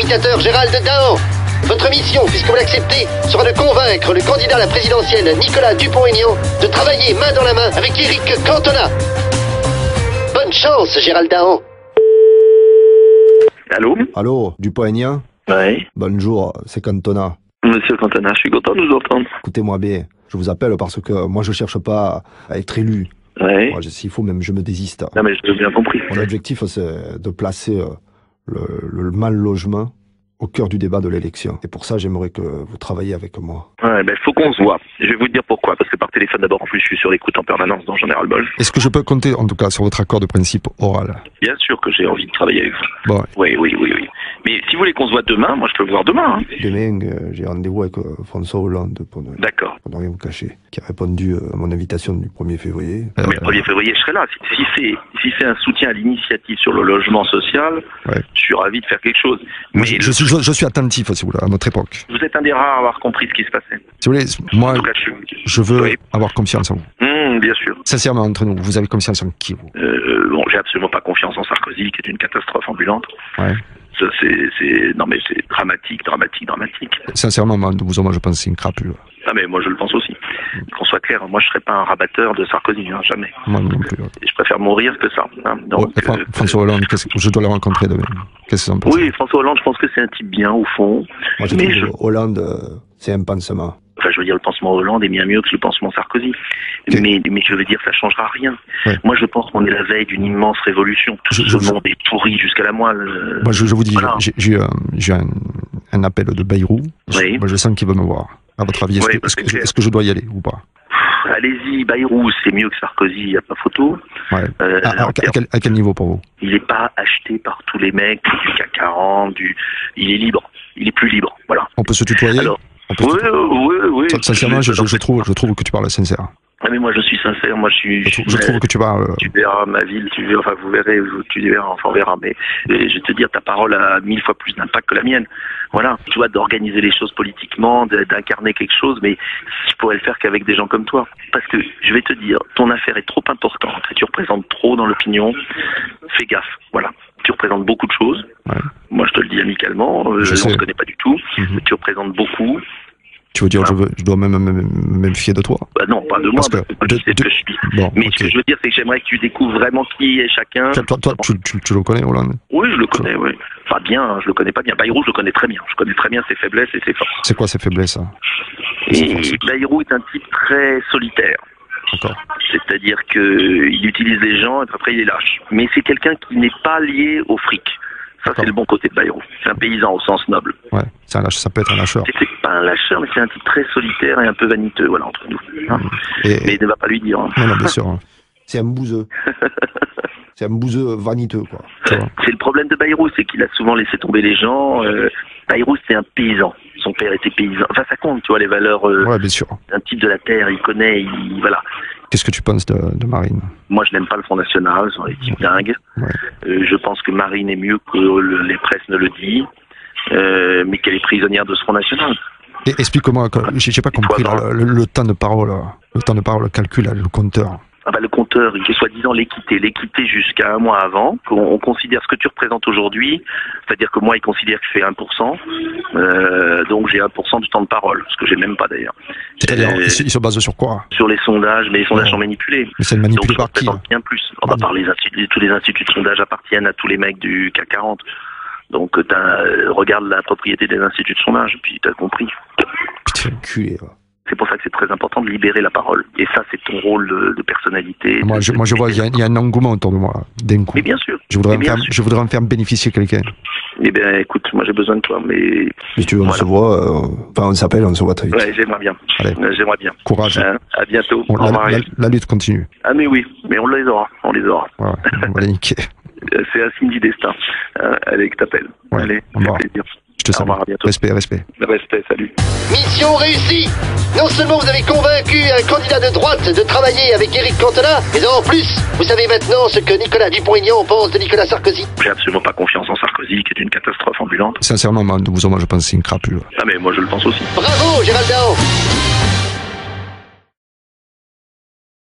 communicateur Gérald Dahan. Votre mission, puisque vous l'acceptez, sera de convaincre le candidat à la présidentielle Nicolas Dupont-Aignan de travailler main dans la main avec Éric Cantona. Bonne chance, Gérald Dahan. Allô? Allô, Dupont-Aignan? Oui. Bonjour, c'est Cantona. Monsieur Cantona, je suis content de vous entendre. Écoutez-moi bien, je vous appelle parce que moi je cherche pas à être élu. Oui. S'il faut même je me désiste. Non mais j'ai bien compris. Mon objectif c'est de placer le mal logement au cœur du débat de l'élection. Et pour ça, j'aimerais que vous travailliez avec moi. Ouais, faut qu'on se voit. Je vais vous dire pourquoi. Parce que par téléphone d'abord, en plus, je suis sur l'écoute en permanence, donc j'en ai ras-le-bol. Est-ce que je peux compter, en tout cas, sur votre accord de principe oral? Bien sûr que j'ai envie de travailler avec vous. Bon. Oui. Mais si vous voulez qu'on se voit demain, moi je peux vous voir demain. Hein. Demain, j'ai rendez-vous avec François Hollande pour ne rien vous cacher, qui a répondu à mon invitation du 1er février. Mais le 1er février, je serai là. Si c'est un soutien à l'initiative sur le logement social, ouais. Je suis ravi de faire quelque chose. Mais je suis attentif, si vous voulez, à notre époque. Vous êtes un des rares à avoir compris ce qui se passait. Si vous voulez, moi, en tout cas, je veux avoir confiance en vous. Bien sûr. Sincèrement, entre nous, vous avez confiance en qui, vous? J'ai absolument pas confiance en Sarkozy, qui est une catastrophe ambulante. Ouais. Ça, non mais c'est dramatique. Sincèrement, moi, je pense que c'est une crapule. Ah mais moi je le pense aussi. Qu'on soit clair, moi je serais pas un rabatteur de Sarkozy, hein, jamais. Moi non plus. Et je préfère mourir que ça. Hein. Donc, François Hollande, je dois le rencontrer demain. Qu'est-ce que vous en pensez? Oui, François Hollande, je pense que c'est un type bien au fond. Moi Hollande, c'est un pansement. Enfin, je veux dire, le pansement Hollande est bien mieux que le pansement Sarkozy. Okay. Mais je veux dire, ça changera rien. Ouais. Moi, je pense qu'on est la veille d'une immense révolution. Tout ce monde est pourri jusqu'à la moelle. Moi, je vous dis, voilà. J'ai eu un appel de Bayrou. Oui. Moi, je sens qu'il veut me voir. À votre avis, est-ce que je dois y aller ou pas? Allez-y, Bayrou, c'est mieux que Sarkozy, il n'y a pas photo. Ouais. À quel niveau pour vous? Il n'est pas acheté par tous les mecs du CAC 40, il est libre. Il est plus libre, voilà. On peut se tutoyer? Alors, oui. Sincèrement, je trouve que tu parles sincère. Ah mais moi je suis sincère, je trouve que tu parles... Tu verras ma ville, vous verrez, tu verras, enfin on verra, mais je vais te dire, ta parole a 1000 fois plus d'impact que la mienne. Voilà, tu vois, d'organiser les choses politiquement, d'incarner quelque chose, mais je pourrais le faire qu'avec des gens comme toi. Parce que, je vais te dire, ton affaire est trop importante, et tu représentes trop dans l'opinion, fais gaffe, voilà. Tu représentes beaucoup de choses, ouais. Moi je te le dis amicalement, on se connaît pas du tout, mais tu représentes beaucoup. Tu veux dire que je dois même me fier de toi? Bah non, pas de moi, parce que je sais ce que je suis. Bon, mais ce que je veux dire, c'est que j'aimerais que tu découvres vraiment qui est chacun. Toi, tu le connais, Hollande? Oui, je le connais, oui. Enfin bien, je le connais pas bien. Bayrou, je le connais très bien. Je connais très bien ses faiblesses et ses forces. C'est quoi ses faiblesses, ça? Bayrou est un type très solitaire. D'accord. C'est-à-dire qu'il utilise les gens et après il les lâche. Mais c'est quelqu'un qui n'est pas lié au fric. Ça, c'est le bon côté de Bayrou. C'est un paysan au sens noble. Ouais, ça peut être un lâcheur. C'est pas un lâcheur, mais c'est un type très solitaire et un peu vaniteux, voilà, entre nous. Hein. Mais ne va pas lui dire. Hein. Non, bien sûr. Hein. C'est un bouseux. C'est un bouseux vaniteux, quoi. C'est le problème de Bayrou, c'est qu'il a souvent laissé tomber les gens. Bayrou, c'est un paysan. Son père était paysan. Enfin, ça compte, tu vois, les valeurs. Ouais, bien sûr. Un type de la terre, il connaît, voilà. Qu'est-ce que tu penses de Marine? Moi, je n'aime pas le Front National, ce sont des types dingues. Ouais. Je pense que Marine est mieux que les presses ne le disent, mais qu'elle est prisonnière de ce Front National. Et explique-moi, j'ai pas compris le temps de parole. Le temps de parole calcule le compteur. Ah bah, le compteur, il est soi-disant l'équité jusqu'à un mois avant. On considère ce que tu représentes aujourd'hui, c'est-à-dire que moi, il considère que je fais 1%, donc j'ai 1% du temps de parole, ce que j'ai même pas d'ailleurs. C'est-à-dire, il se base sur quoi? Sur les sondages, mais les sondages sont manipulés. Mais c'est manipulé par qui? Bien plus. Par tous les instituts de sondage appartiennent à tous les mecs du CAC 40. Donc regarde la propriété des instituts de sondage, puis t'as compris. Putain, culé, va. C'est pour ça que c'est très important de libérer la parole. Et ça, c'est ton rôle de personnalité. Moi, je vois, il y a un engouement autour de moi, d'un coup. Mais bien sûr. Je voudrais en faire bénéficier quelqu'un. Eh bien, écoute, moi, j'ai besoin de toi, mais... Si tu veux, on se voit, on s'appelle, on se voit très vite. Ouais, j'aimerais bien. Allez. J'aimerais bien. Courage. À bientôt. Au revoir. La lutte continue. Ah, mais oui, mais on les aura. Ouais, on va les niquer. C'est un signe du destin. Allez, que t'appelles. Ouais, allez, ça fait plaisir. Je te salue. Respect. Respect, salut. Mission réussie. Non seulement vous avez convaincu un candidat de droite de travailler avec Éric Cantona, mais en plus, vous savez maintenant ce que Nicolas Dupont-Aignan pense de Nicolas Sarkozy. J'ai absolument pas confiance en Sarkozy, qui est une catastrophe ambulante. Sincèrement, moi, je pense que c'est une crapule. Ah mais moi je le pense aussi. Bravo, Gérald Dahan.